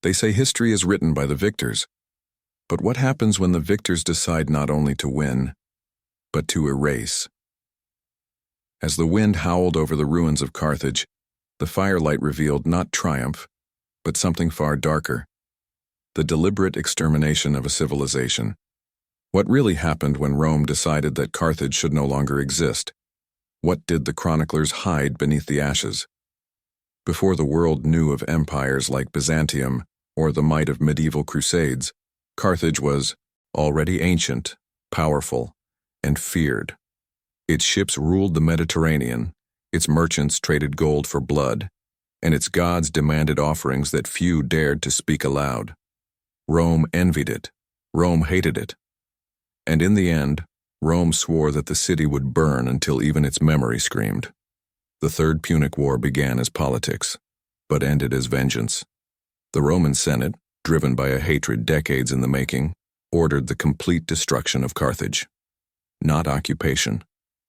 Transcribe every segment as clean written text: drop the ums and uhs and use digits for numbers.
They say history is written by the victors. But what happens when the victors decide not only to win, but to erase? As the wind howled over the ruins of Carthage, the firelight revealed not triumph, but something far darker: the deliberate extermination of a civilization. What really happened when Rome decided that Carthage should no longer exist? What did the chroniclers hide beneath the ashes? Before the world knew of empires like Byzantium or the might of medieval crusades, Carthage was already ancient, powerful, and feared. Its ships ruled the Mediterranean, its merchants traded gold for blood, and its gods demanded offerings that few dared to speak aloud. Rome envied it. Rome hated it. And in the end, Rome swore that the city would burn until even its memory screamed. The Third Punic War began as politics, but ended as vengeance. The Roman Senate, driven by a hatred decades in the making, ordered the complete destruction of Carthage. Not occupation,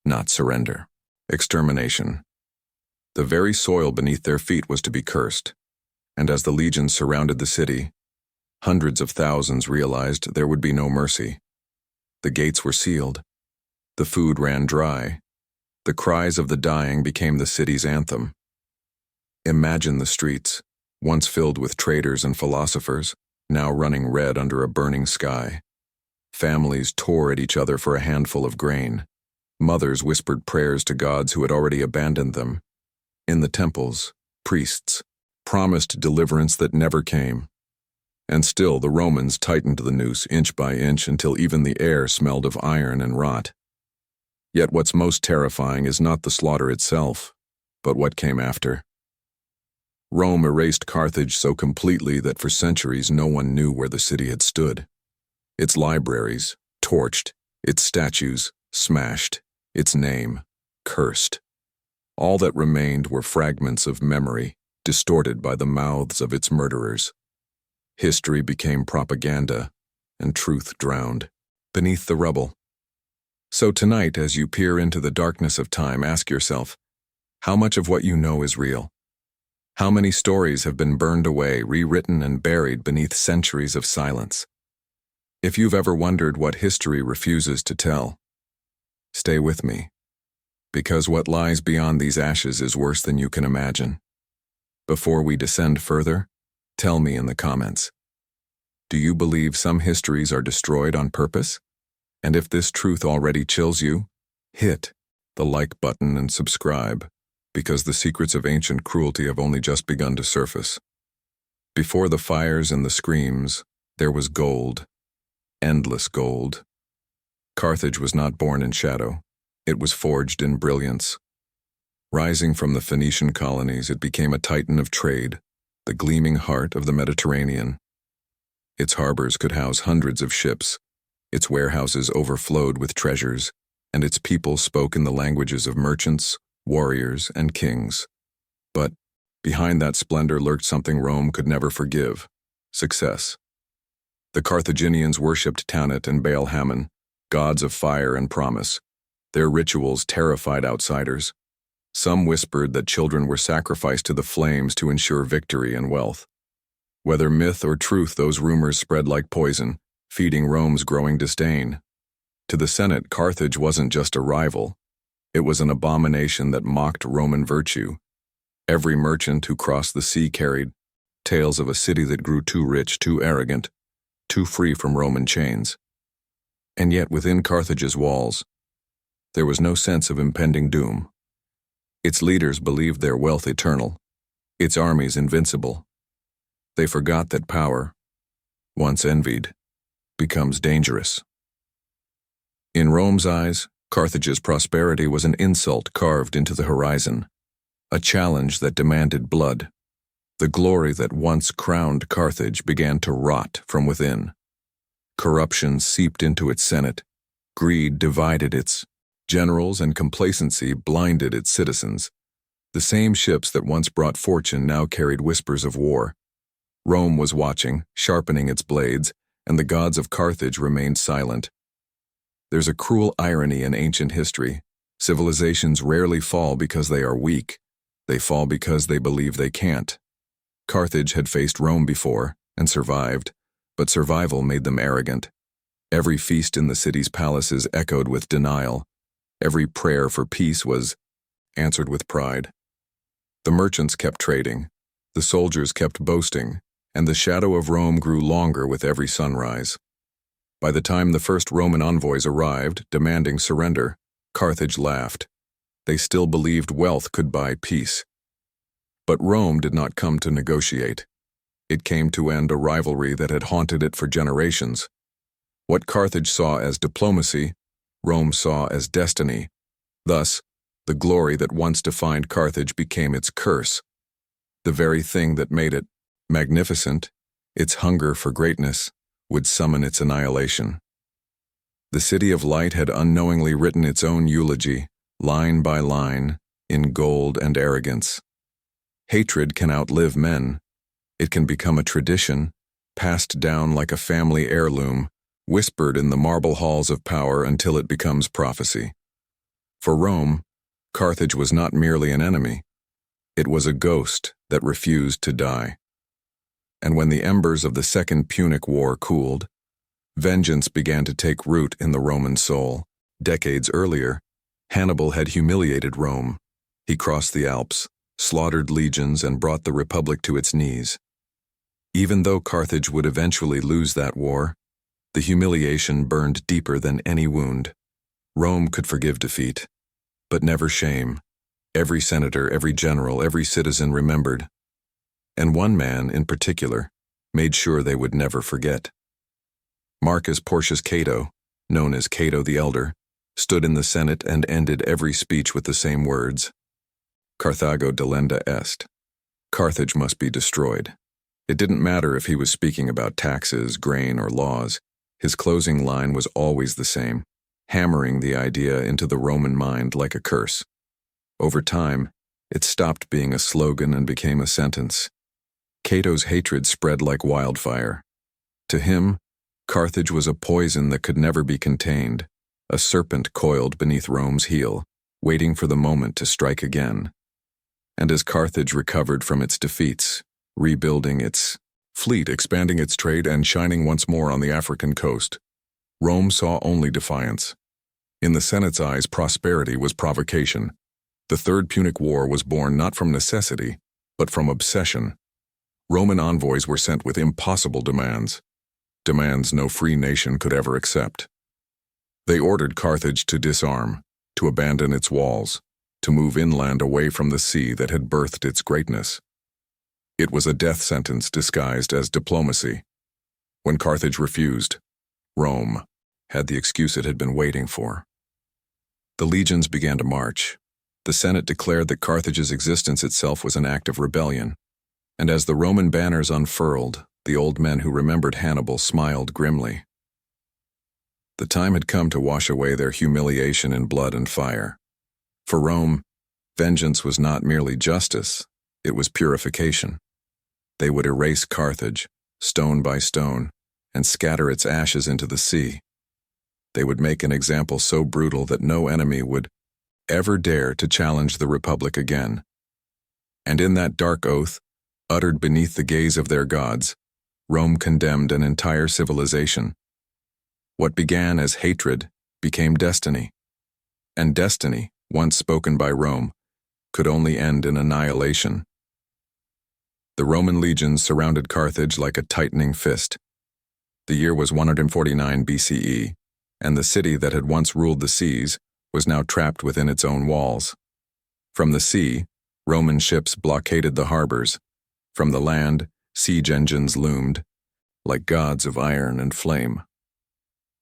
not surrender. Extermination. The very soil beneath their feet was to be cursed, and as the legions surrounded the city, hundreds of thousands realized there would be no mercy. The gates were sealed. The food ran dry. The cries of the dying became the city's anthem. Imagine the streets, once filled with traders and philosophers, now running red under a burning sky. Families tore at each other for a handful of grain. Mothers whispered prayers to gods who had already abandoned them. In the temples, priests promised deliverance that never came. And still the Romans tightened the noose inch by inch until even the air smelled of iron and rot. Yet what's most terrifying is not the slaughter itself, but what came after. Rome erased Carthage so completely that for centuries no one knew where the city had stood. Its libraries, torched, its statues, smashed, its name, cursed. All that remained were fragments of memory, distorted by the mouths of its murderers. History became propaganda, and truth drowned beneath the rubble. So tonight, as you peer into the darkness of time, ask yourself, how much of what you know is real? How many stories have been burned away, rewritten, and buried beneath centuries of silence? If you've ever wondered what history refuses to tell, stay with me, because what lies beyond these ashes is worse than you can imagine. Before we descend further, tell me in the comments, do you believe some histories are destroyed on purpose? And if this truth already chills you, hit the like button and subscribe, because the secrets of ancient cruelty have only just begun to surface. Before the fires and the screams, there was gold, endless gold. Carthage was not born in shadow, it was forged in brilliance. Rising from the Phoenician colonies, it became a titan of trade, the gleaming heart of the Mediterranean. Its harbors could house hundreds of ships, its warehouses overflowed with treasures, and its people spoke in the languages of merchants, warriors, and kings. But behind that splendor lurked something Rome could never forgive: success. The Carthaginians worshipped Tanit and Baal-Hamon, gods of fire and promise. Their rituals terrified outsiders. Some whispered that children were sacrificed to the flames to ensure victory and wealth. Whether myth or truth, those rumors spread like poison, feeding Rome's growing disdain. To the Senate, Carthage wasn't just a rival. It was an abomination that mocked Roman virtue. Every merchant who crossed the sea carried tales of a city that grew too rich, too arrogant, too free from Roman chains. And yet within Carthage's walls, there was no sense of impending doom. Its leaders believed their wealth eternal, its armies invincible. They forgot that power, once envied, becomes dangerous. In Rome's eyes, Carthage's prosperity was an insult carved into the horizon, a challenge that demanded blood. The glory that once crowned Carthage began to rot from within. Corruption seeped into its senate, greed divided its generals, and complacency blinded its citizens. The same ships that once brought fortune now carried whispers of war. Rome was watching, sharpening its blades, and the gods of Carthage remained silent. There's a cruel irony in ancient history. Civilizations rarely fall because they are weak. They fall because they believe they can't. Carthage had faced Rome before, and survived, but survival made them arrogant. Every feast in the city's palaces echoed with denial. Every prayer for peace was answered with pride. The merchants kept trading, the soldiers kept boasting, and the shadow of Rome grew longer with every sunrise. By the time the first Roman envoys arrived, demanding surrender, Carthage laughed. They still believed wealth could buy peace. But Rome did not come to negotiate. It came to end a rivalry that had haunted it for generations. What Carthage saw as diplomacy, Rome saw as destiny. Thus, the glory that once defined Carthage became its curse. The very thing that made it magnificent, its hunger for greatness, would summon its annihilation. The City of Light had unknowingly written its own eulogy, line by line, in gold and arrogance. Hatred can outlive men. It can become a tradition, passed down like a family heirloom, whispered in the marble halls of power until it becomes prophecy. For Rome, Carthage was not merely an enemy. It was a ghost that refused to die. And when the embers of the Second Punic War cooled, vengeance began to take root in the Roman soul. Decades earlier, Hannibal had humiliated Rome. He crossed the Alps, slaughtered legions, and brought the Republic to its knees. Even though Carthage would eventually lose that war, the humiliation burned deeper than any wound. Rome could forgive defeat, but never shame. Every senator, every general, every citizen remembered. And one man, in particular, made sure they would never forget. Marcus Porcius Cato, known as Cato the Elder, stood in the Senate and ended every speech with the same words: Carthago delenda est. Carthage must be destroyed. It didn't matter if he was speaking about taxes, grain, or laws. His closing line was always the same, hammering the idea into the Roman mind like a curse. Over time, it stopped being a slogan and became a sentence. Cato's hatred spread like wildfire. To him, Carthage was a poison that could never be contained, a serpent coiled beneath Rome's heel, waiting for the moment to strike again. And as Carthage recovered from its defeats, rebuilding its fleet, expanding its trade, and shining once more on the African coast, Rome saw only defiance. In the Senate's eyes, prosperity was provocation. The Third Punic War was born not from necessity, but from obsession. Roman envoys were sent with impossible demands no free nation could ever accept. They ordered Carthage to disarm, to abandon its walls, to move inland away from the sea that had birthed its greatness. It was a death sentence disguised as diplomacy. When Carthage refused, Rome had the excuse it had been waiting for. The legions began to march. The Senate declared that Carthage's existence itself was an act of rebellion. And as the Roman banners unfurled, the old men who remembered Hannibal smiled grimly. The time had come to wash away their humiliation in blood and fire. For Rome, vengeance was not merely justice, it was purification. They would erase Carthage, stone by stone, and scatter its ashes into the sea. They would make an example so brutal that no enemy would ever dare to challenge the Republic again. And in that dark oath, uttered beneath the gaze of their gods, Rome condemned an entire civilization. What began as hatred became destiny. And destiny, once spoken by Rome, could only end in annihilation. The Roman legions surrounded Carthage like a tightening fist. The year was 149 BCE, and the city that had once ruled the seas was now trapped within its own walls. From the sea, Roman ships blockaded the harbors. From the land, siege engines loomed, like gods of iron and flame.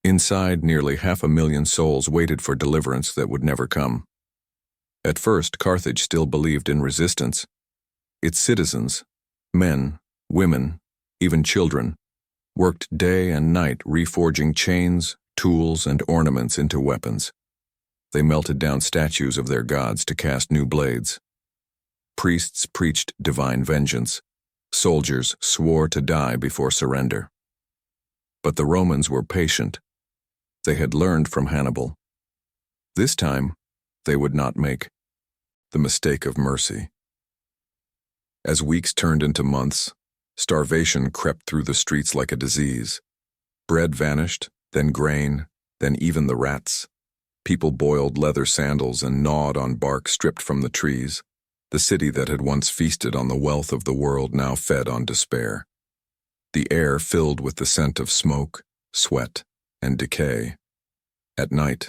Inside, nearly 500,000 souls waited for deliverance that would never come. At first, Carthage still believed in resistance. Its citizens, men, women, even children, worked day and night reforging chains, tools, and ornaments into weapons. They melted down statues of their gods to cast new blades. Priests preached divine vengeance. Soldiers swore to die before surrender. But the Romans were patient. They had learned from Hannibal. This time, they would not make the mistake of mercy. As weeks turned into months, Starvation crept through the streets like a disease. Bread vanished, then grain, then even the rats. People boiled leather sandals and gnawed on bark stripped from the trees. The city that had once feasted on the wealth of the world now fed on despair. The air filled with the scent of smoke, sweat, and decay. At night,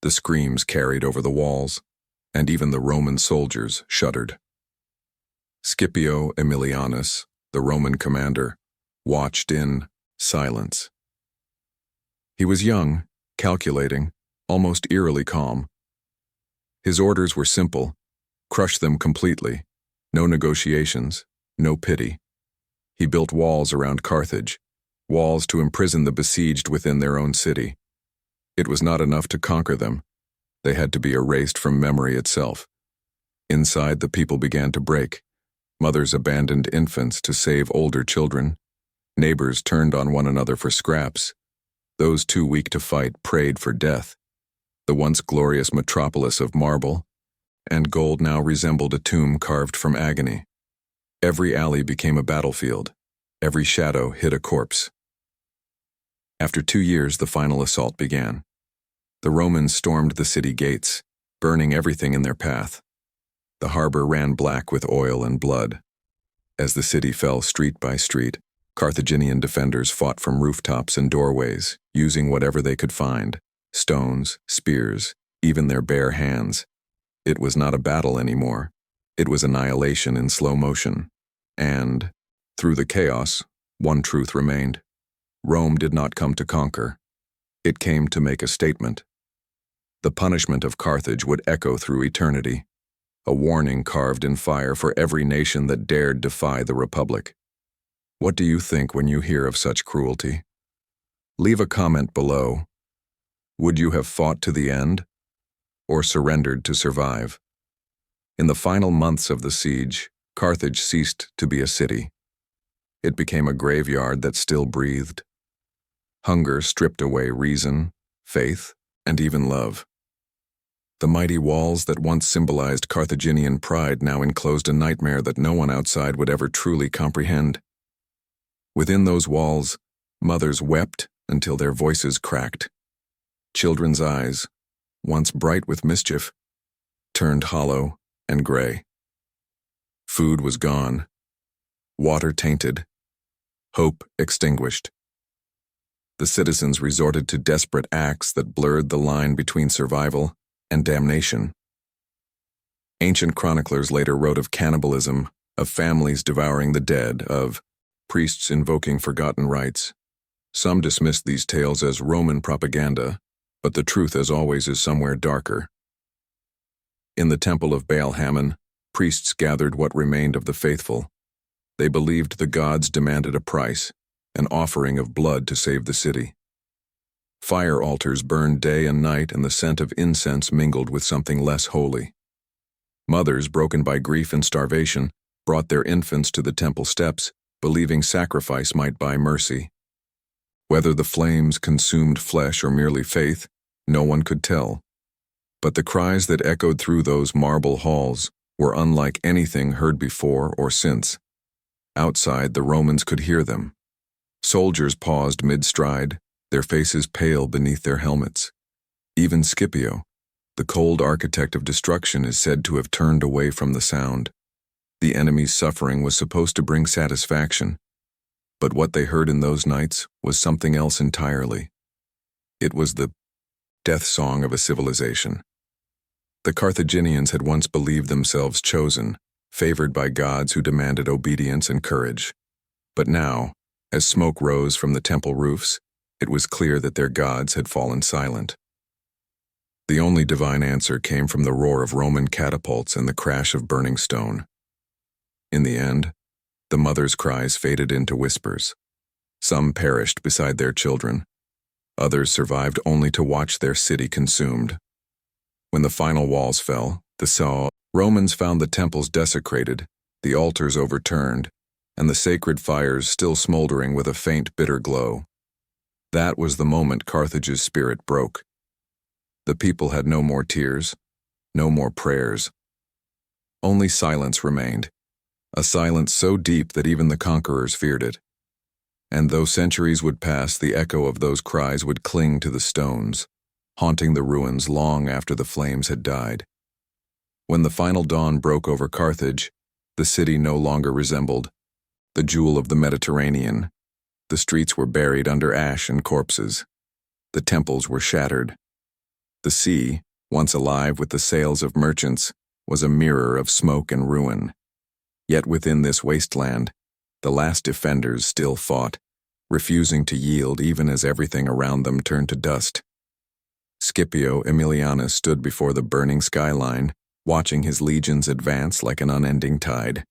the screams carried over the walls, and even the Roman soldiers shuddered. Scipio Aemilianus, the Roman commander, watched in silence. He was young, calculating, almost eerily calm. His orders were simple: crush them completely, no negotiations, no pity. He built walls around Carthage, walls to imprison the besieged within their own city. It was not enough to conquer them. They had to be erased from memory itself. Inside, the people began to break. Mothers abandoned infants to save older children. Neighbors turned on one another for scraps. Those too weak to fight prayed for death. The once glorious metropolis of marble and gold now resembled a tomb carved from agony. Every alley became a battlefield. Every shadow hid a corpse. After 2 years, the final assault began. The Romans stormed the city gates, burning everything in their path. The harbor ran black with oil and blood. As the city fell street by street, Carthaginian defenders fought from rooftops and doorways, using whatever they could find: stones, spears, even their bare hands. It was not a battle anymore. It was annihilation in slow motion. And, through the chaos, one truth remained. Rome did not come to conquer. It came to make a statement. The punishment of Carthage would echo through eternity, a warning carved in fire for every nation that dared defy the Republic. What do you think when you hear of such cruelty? Leave a comment below. Would you have fought to the end, or surrendered to survive? In the final months of the siege, Carthage ceased to be a city. It became a graveyard that still breathed. Hunger stripped away reason, faith, and even love. The mighty walls that once symbolized Carthaginian pride now enclosed a nightmare that no one outside would ever truly comprehend. Within those walls, mothers wept until their voices cracked. Children's eyes, once bright with mischief, turned hollow and gray. Food was gone, water tainted, hope extinguished. The citizens resorted to desperate acts that blurred the line between survival and damnation. Ancient chroniclers later wrote of cannibalism, of families devouring the dead, of priests invoking forgotten rites. Some dismissed these tales as Roman propaganda, but the truth, as always, is somewhere darker. In the temple of Baal Hammon, priests gathered what remained of the faithful. They believed the gods demanded a price, an offering of blood to save the city. Fire altars burned day and night, and the scent of incense mingled with something less holy. Mothers, broken by grief and starvation, brought their infants to the temple steps, believing sacrifice might buy mercy. Whether the flames consumed flesh or merely faith, no one could tell. But the cries that echoed through those marble halls were unlike anything heard before or since. Outside, the Romans could hear them. Soldiers paused mid-stride, their faces pale beneath their helmets. Even Scipio, the cold architect of destruction, is said to have turned away from the sound. The enemy's suffering was supposed to bring satisfaction, but what they heard in those nights was something else entirely. It was the death song of a civilization. The Carthaginians had once believed themselves chosen, favored by gods who demanded obedience and courage. But now, as smoke rose from the temple roofs, it was clear that their gods had fallen silent. The only divine answer came from the roar of Roman catapults and the crash of burning stone. In the end, the mothers' cries faded into whispers. Some perished beside their children. Others survived only to watch their city consumed. When the final walls fell, Romans found the temples desecrated, the altars overturned, and the sacred fires still smoldering with a faint, bitter glow. That was the moment Carthage's spirit broke. The people had no more tears, no more prayers. Only silence remained, a silence so deep that even the conquerors feared it. And though centuries would pass, the echo of those cries would cling to the stones, haunting the ruins long after the flames had died. When the final dawn broke over Carthage, the city no longer resembled the jewel of the Mediterranean. The streets were buried under ash and corpses. The temples were shattered. The sea, once alive with the sails of merchants, was a mirror of smoke and ruin. Yet within this wasteland, the last defenders still fought, refusing to yield even as everything around them turned to dust. Scipio Aemilianus stood before the burning skyline, watching his legions advance like an unending tide.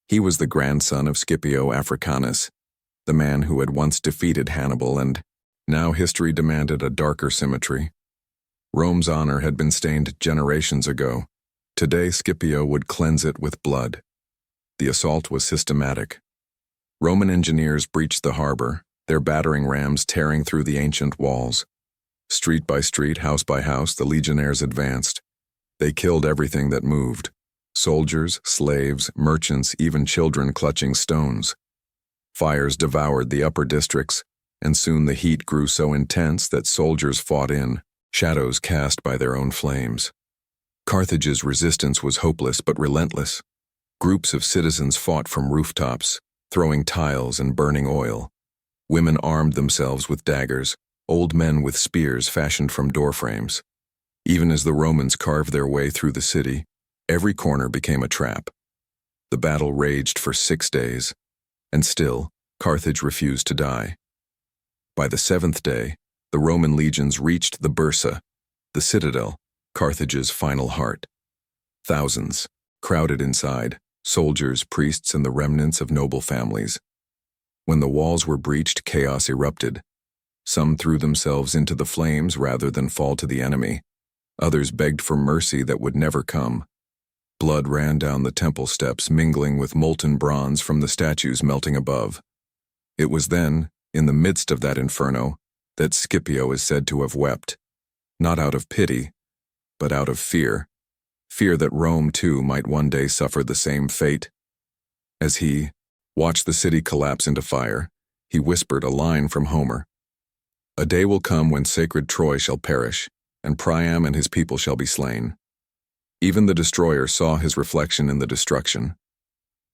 He was the grandson of Scipio Africanus, the man who had once defeated Hannibal, and now history demanded a darker symmetry. Rome's honor had been stained generations ago. Today Scipio would cleanse it with blood. The assault was systematic. Roman engineers breached the harbor, their battering rams tearing through the ancient walls. Street by street, house by house, the legionnaires advanced. They killed everything that moved: soldiers, slaves, merchants, even children clutching stones. Fires devoured the upper districts, and soon the heat grew so intense that soldiers fought in, shadows cast by their own flames. Carthage's resistance was hopeless but relentless. Groups of citizens fought from rooftops, throwing tiles and burning oil. Women armed themselves with daggers, old men with spears fashioned from doorframes. Even as the Romans carved their way through the city, every corner became a trap. The battle raged for 6 days, and still, Carthage refused to die. By the 7th day, the Roman legions reached the Bursa, the citadel, Carthage's final heart. Thousands, crowded inside, soldiers, priests, and the remnants of noble families. When the walls were breached, chaos erupted. Some threw themselves into the flames rather than fall to the enemy. Others begged for mercy that would never come. Blood ran down the temple steps, mingling with molten bronze from the statues melting above. It was then, in the midst of that inferno, that Scipio is said to have wept, not out of pity, but out of fear. Fear that Rome, too, might one day suffer the same fate. As he watched the city collapse into fire, he whispered a line from Homer. "A day will come when sacred Troy shall perish, and Priam and his people shall be slain." Even the destroyer saw his reflection in the destruction.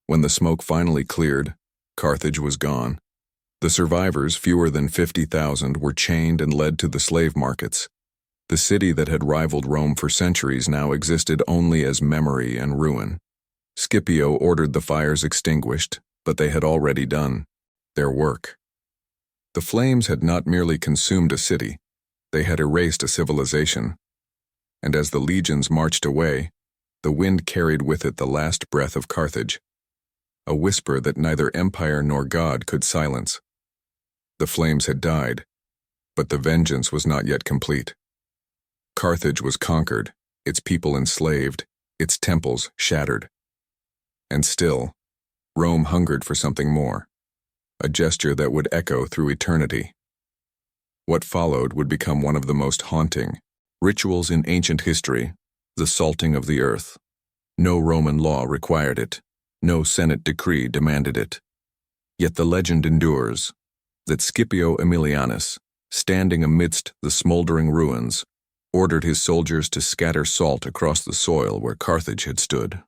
When the smoke finally cleared, Carthage was gone. The survivors, fewer than 50,000, were chained and led to the slave markets. The city that had rivaled Rome for centuries now existed only as memory and ruin. Scipio ordered the fires extinguished, but they had already done their work. The flames had not merely consumed a city, they had erased a civilization. And as the legions marched away, the wind carried with it the last breath of Carthage, a whisper that neither empire nor God could silence. The flames had died, but the vengeance was not yet complete. Carthage was conquered, its people enslaved, its temples shattered. And still, Rome hungered for something more, a gesture that would echo through eternity. What followed would become one of the most haunting rituals in ancient history: the salting of the earth. No Roman law required it, no Senate decree demanded it. Yet the legend endures that Scipio Aemilianus, standing amidst the smoldering ruins, ordered his soldiers to scatter salt across the soil where Carthage had stood.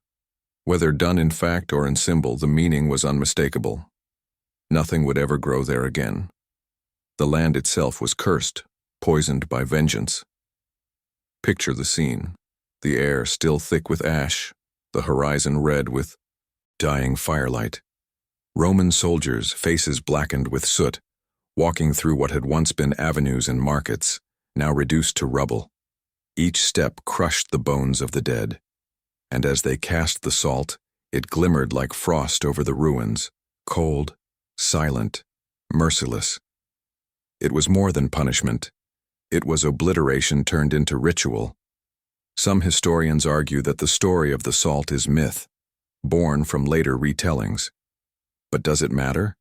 Whether done in fact or in symbol, the meaning was unmistakable. Nothing would ever grow there again. The land itself was cursed, poisoned by vengeance. Picture the scene: the air still thick with ash, the horizon red with dying firelight. Roman soldiers, faces blackened with soot, walking through what had once been avenues and markets, now reduced to rubble. Each step crushed the bones of the dead, and as they cast the salt, it glimmered like frost over the ruins, cold, silent, merciless. It was more than punishment. It was obliteration turned into ritual. Some historians argue that the story of the salt is myth, born from later retellings. But does it matter?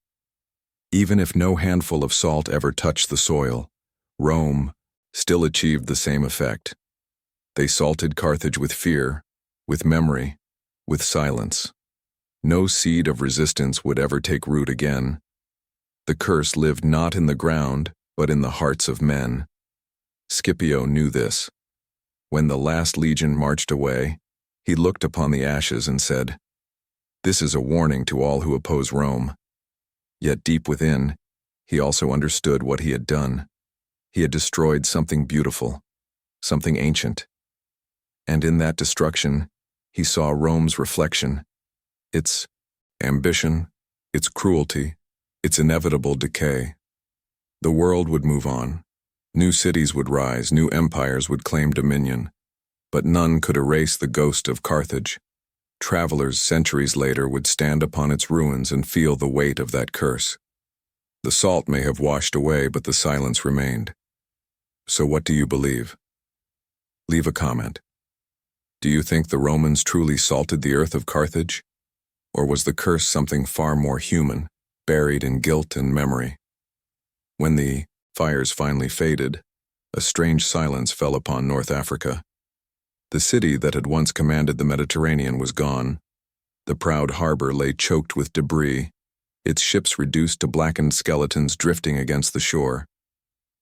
Even if no handful of salt ever touched the soil, Rome still achieved the same effect. They salted Carthage with fear, with memory, with silence. No seed of resistance would ever take root again. The curse lived not in the ground, but in the hearts of men. Scipio knew this. When the last legion marched away, he looked upon the ashes and said, "This is a warning to all who oppose Rome." Yet deep within, he also understood what he had done. He had destroyed something beautiful, something ancient. And in that destruction, he saw Rome's reflection, its ambition, its cruelty, its inevitable decay. The world would move on. New cities would rise, new empires would claim dominion, but none could erase the ghost of Carthage. Travelers centuries later would stand upon its ruins and feel the weight of that curse. The salt may have washed away, but the silence remained. So what do you believe? Leave a comment. Do you think the Romans truly salted the earth of Carthage? Or was the curse something far more human, buried in guilt and memory? When the fires finally faded, a strange silence fell upon North Africa. The city that had once commanded the Mediterranean was gone. The proud harbor lay choked with debris, its ships reduced to blackened skeletons drifting against the shore.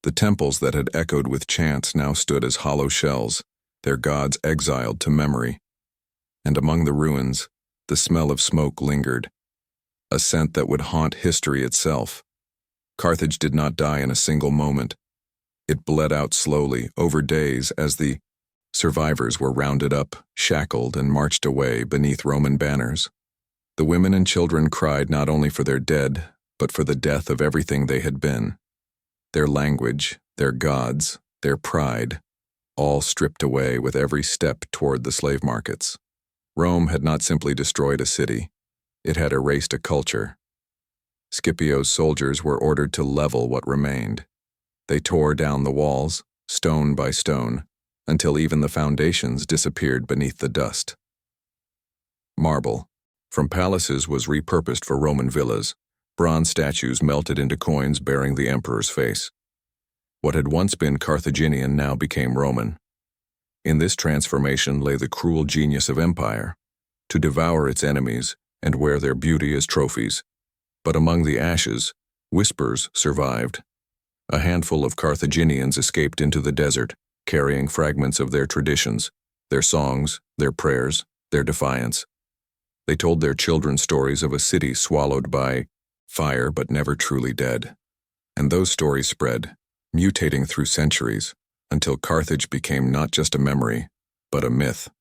The temples that had echoed with chants now stood as hollow shells, their gods exiled to memory. And among the ruins, the smell of smoke lingered, a scent that would haunt history itself. Carthage did not die in a single moment. It bled out slowly, over days, as the survivors were rounded up, shackled, and marched away beneath Roman banners. The women and children cried not only for their dead, but for the death of everything they had been. Their language, their gods, their pride, all stripped away with every step toward the slave markets. Rome had not simply destroyed a city, it had erased a culture. Scipio's soldiers were ordered to level what remained. They tore down the walls, stone by stone, until even the foundations disappeared beneath the dust. Marble from palaces was repurposed for Roman villas. Bronze statues melted into coins bearing the emperor's face. What had once been Carthaginian now became Roman. In this transformation lay the cruel genius of empire, to devour its enemies and wear their beauty as trophies. But among the ashes, whispers survived. A handful of Carthaginians escaped into the desert, carrying fragments of their traditions, their songs, their prayers, their defiance. They told their children stories of a city swallowed by fire but never truly dead. And those stories spread, mutating through centuries, until Carthage became not just a memory, but a myth.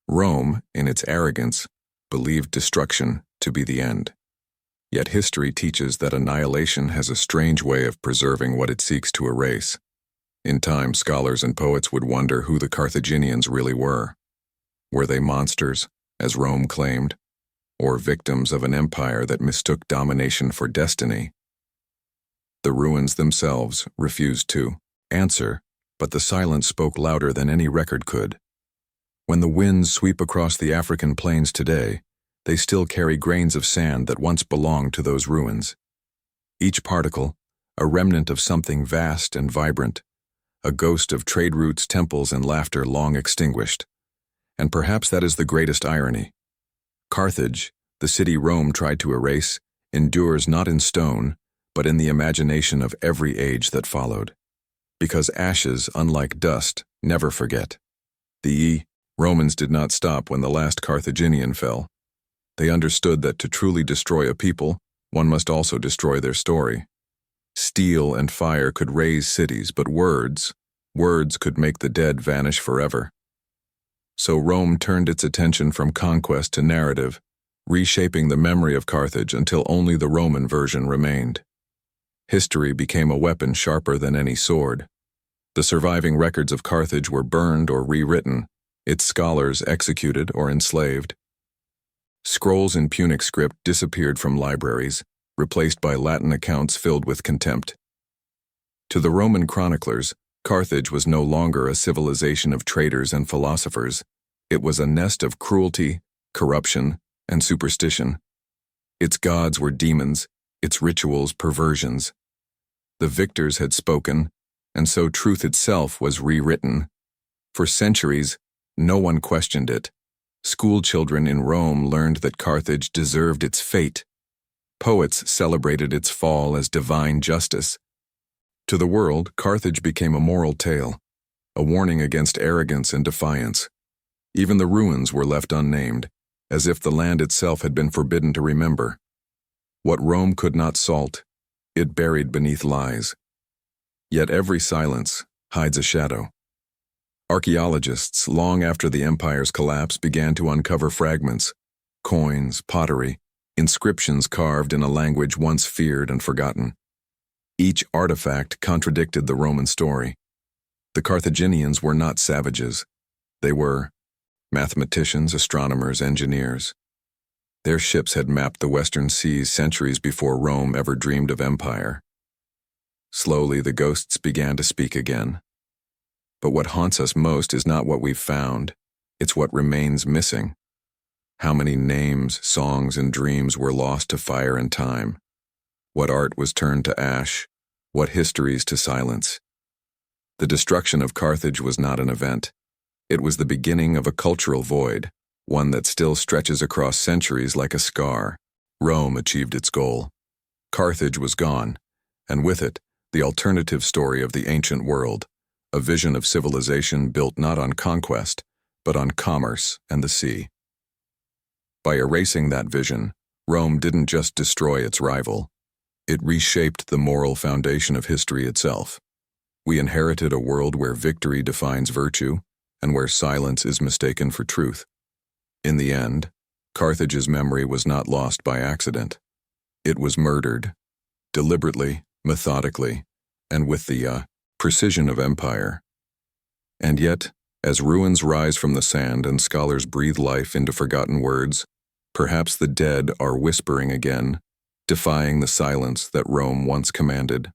Rome, in its arrogance, believed destruction to be the end. Yet history teaches that annihilation has a strange way of preserving what it seeks to erase. In time, scholars and poets would wonder who the Carthaginians really were. Were they monsters, as Rome claimed, or victims of an empire that mistook domination for destiny? The ruins themselves refused to answer, but the silence spoke louder than any record could. When the winds sweep across the African plains today, they still carry grains of sand that once belonged to those ruins. Each particle, a remnant of something vast and vibrant, a ghost of trade routes, temples, and laughter long extinguished. And perhaps that is the greatest irony. Carthage, the city Rome tried to erase, endures not in stone, but in the imagination of every age that followed. Because ashes, unlike dust, never forget. The Romans did not stop when the last Carthaginian fell. They understood that to truly destroy a people, one must also destroy their story. Steel and fire could raise cities, but words could make the dead vanish forever. So Rome turned its attention from conquest to narrative, reshaping the memory of Carthage until only the Roman version remained. History became a weapon sharper than any sword. The surviving records of Carthage were burned or rewritten, its scholars executed or enslaved. Scrolls in Punic script disappeared from libraries, replaced by Latin accounts filled with contempt. To the Roman chroniclers, Carthage was no longer a civilization of traders and philosophers. It was a nest of cruelty, corruption, and superstition. Its gods were demons, its rituals perversions. The victors had spoken, and so truth itself was rewritten. For centuries, no one questioned it. School children in Rome learned that Carthage deserved its fate. Poets celebrated its fall as divine justice. To the world, Carthage became a moral tale, a warning against arrogance and defiance. Even the ruins were left unnamed, as if the land itself had been forbidden to remember. What Rome could not salt, it buried beneath lies. Yet every silence hides a shadow. Archaeologists, long after the empire's collapse, began to uncover fragments, coins, pottery, inscriptions carved in a language once feared and forgotten. Each artifact contradicted the Roman story. The Carthaginians were not savages. They were mathematicians, astronomers, engineers. Their ships had mapped the western seas centuries before Rome ever dreamed of empire. Slowly, the ghosts began to speak again. But what haunts us most is not what we've found, it's what remains missing. How many names, songs, and dreams were lost to fire and time? What art was turned to ash? What histories to silence? The destruction of Carthage was not an event. It was the beginning of a cultural void, one that still stretches across centuries like a scar. Rome achieved its goal. Carthage was gone, and with it, the alternative story of the ancient world, a vision of civilization built not on conquest, but on commerce and the sea. By erasing that vision, Rome didn't just destroy its rival. It reshaped the moral foundation of history itself. We inherited a world where victory defines virtue, and where silence is mistaken for truth. In the end, Carthage's memory was not lost by accident. It was murdered, deliberately, methodically, and with the precision of empire. And yet, as ruins rise from the sand and scholars breathe life into forgotten words, perhaps the dead are whispering again, defying the silence that Rome once commanded.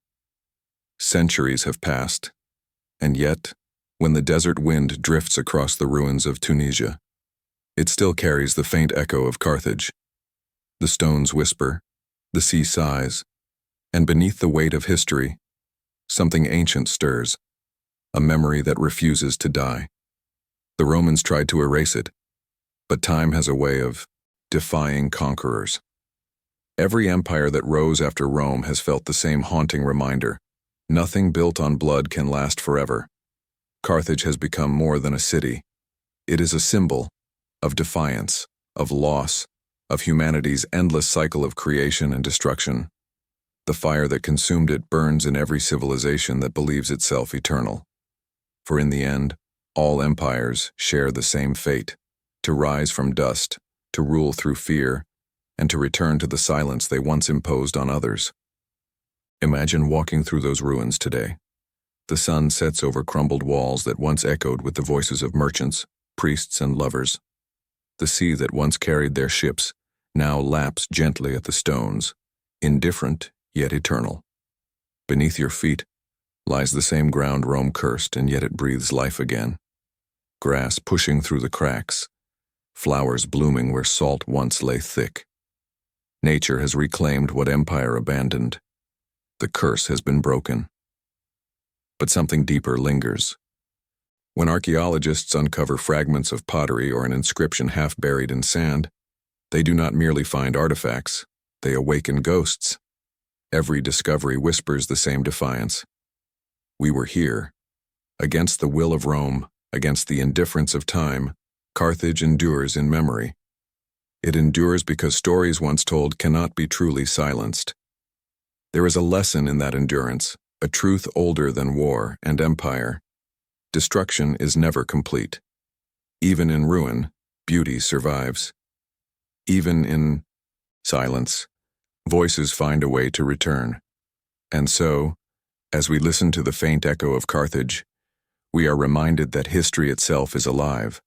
Centuries have passed, and yet, when the desert wind drifts across the ruins of Tunisia, it still carries the faint echo of Carthage. The stones whisper, the sea sighs, and beneath the weight of history, something ancient stirs, a memory that refuses to die. The Romans tried to erase it, but time has a way of defying conquerors. Every empire that rose after Rome has felt the same haunting reminder: nothing built on blood can last forever. Carthage has become more than a city. It is a symbol of defiance, of loss, of humanity's endless cycle of creation and destruction. The fire that consumed it burns in every civilization that believes itself eternal. For in the end, all empires share the same fate: to rise from dust, to rule through fear, and to return to the silence they once imposed on others. Imagine walking through those ruins today. The sun sets over crumbled walls that once echoed with the voices of merchants, priests, and lovers. The sea that once carried their ships now laps gently at the stones, indifferent yet eternal. Beneath your feet lies the same ground Rome cursed, and yet it breathes life again. Grass pushing through the cracks, flowers blooming where salt once lay thick. Nature has reclaimed what empire abandoned. The curse has been broken. But something deeper lingers. When archaeologists uncover fragments of pottery or an inscription half buried in sand, they do not merely find artifacts, they awaken ghosts. Every discovery whispers the same defiance. We were here. Against the will of Rome, against the indifference of time, Carthage endures in memory. It endures because stories once told cannot be truly silenced. There is a lesson in that endurance, a truth older than war and empire. Destruction is never complete. Even in ruin, beauty survives. Even in silence, voices find a way to return. And so, as we listen to the faint echo of Carthage, we are reminded that history itself is alive,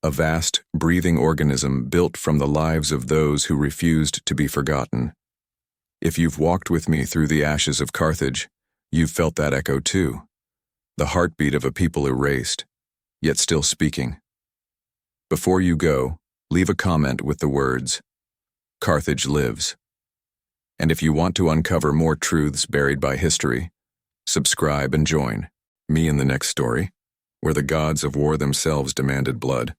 a vast, breathing organism built from the lives of those who refused to be forgotten. If you've walked with me through the ashes of Carthage, you've felt that echo too, the heartbeat of a people erased, yet still speaking. Before you go, leave a comment with the words, "Carthage lives." And if you want to uncover more truths buried by history, subscribe and join me in the next story, where the gods of war themselves demanded blood.